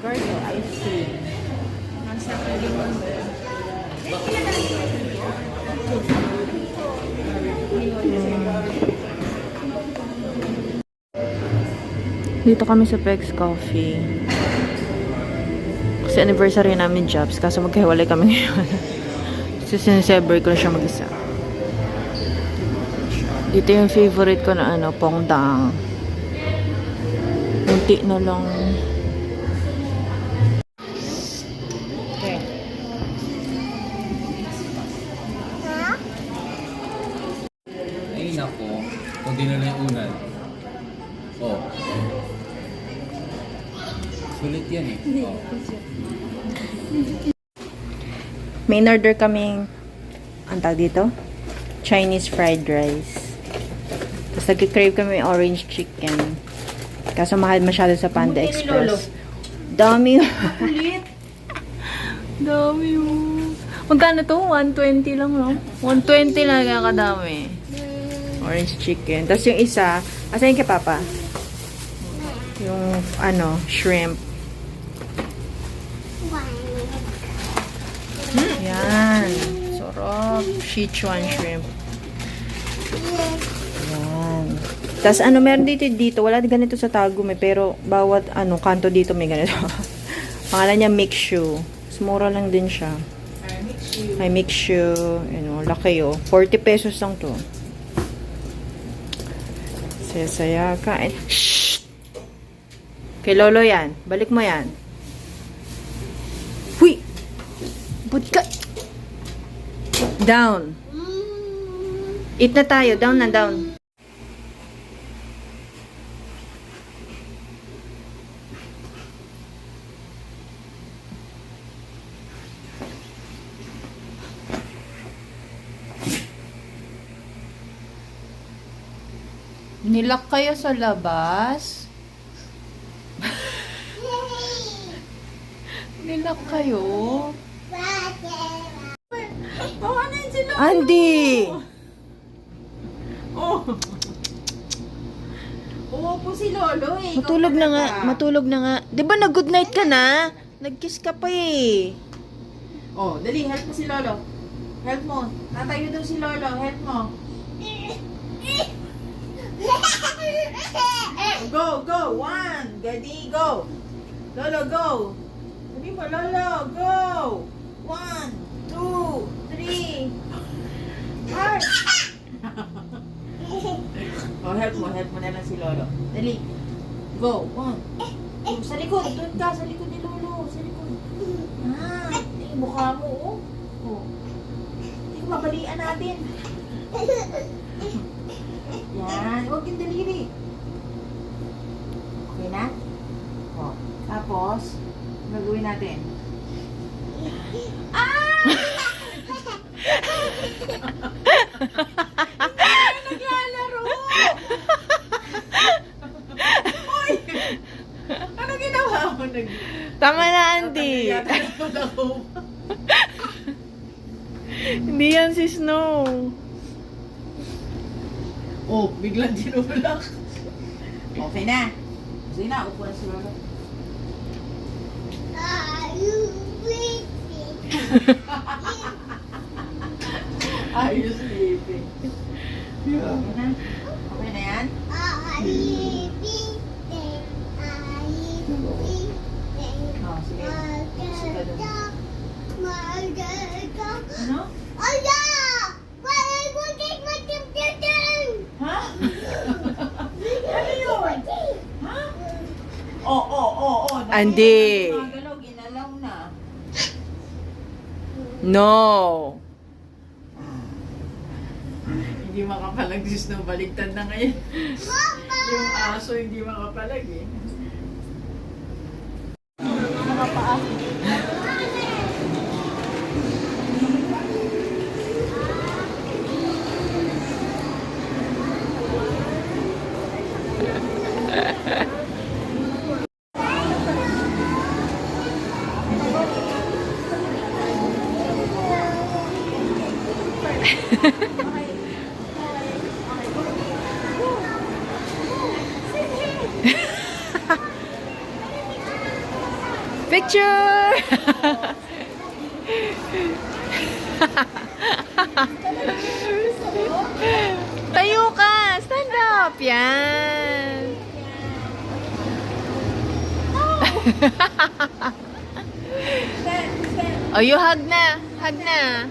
Gardo, ice cream. Nasa kalimutan mo. Dito kami sa Pex Coffee. Kasi anniversary namin jobs. Kaso magkahiwalay kami ngayon. Kasi sinesebrate ko na siya mag-isa. Dito yung favorite ko na ano, pongdang. Munti na lang. Okay. Ay, nako. Kung di na lang yung unan. Oh. Sulit yan eh. Oh. May in-order kaming, ang tawag dito? Chinese fried rice. Tapos nag-crave kami orange chicken. Kaso mahal masyado sa Panda Express. Dami. Kulit. Dami mo. Magkano to? 120 lang, no? 120 lang kadami. Orange chicken. Tapos yung isa, asan yung kay Papa? Yung, ano, shrimp. Yan. Sarap. Sichuan shrimp. Yan. Tapos ano, meron dito. Wala ganito sa Tagum eh. Pero bawat ano, kanto dito may ganito. Pangalan niya Mixu. Mura lang din siya. May Mixu. Ano, laki oh. 40 pesos lang to. Saya kain. Shh! Kay Lolo yan. Balik mo yan. Huy! Ba't ka? Down. Eat na tayo. Down na, down. Nilak kayo sa labas? Nilak kayo? Oh, ano yun sila? Andy! Oh. Oo po si Lolo eh. Matulog na nga. Matulog na nga. Di ba nag-good night ka na? Nag-kiss ka pa eh. Oh, dali, help mo si Lolo. Help mo. Tatayo daw si Lolo. Help mo. Go, go. One. Gadi, go. Lolo, go. Sabi mo, Lolo, go. 1, 2, 3. Heart. Oh, help mo na lang si Lolo. Dali. Go. 1. Sa likod. Doon ka. Sa likod ni Lolo. Sa likod. Ah, yung mukha mo, oh. Oh. Hindi ko mabalian natin. Yan. Huwag yung daliri. Okay na? Oh. Tapos, ano gagawin natin? Ah! Hindi na naglalaro! Uy! Ano ginawa mo? Tama na, Andy. Naglalaro ako. Hindi yan si Snow. Oh, biglang tinulak. Okay na. Sige na, upo na si Lolo. Are you sleeping? Okay na? Okay na yan? Oh, sige. Sige doon. Ano? Ha? Ano yun? Ha? Oh. Andy. Gumagalaw, ginalaw na. No. Hindi makapalag si Snow. Baligtad na ngayon. Yung aso hindi makapalag eh. Picture! Tayo ka! Stand up! Yan! Oh, you hug na! Hug na!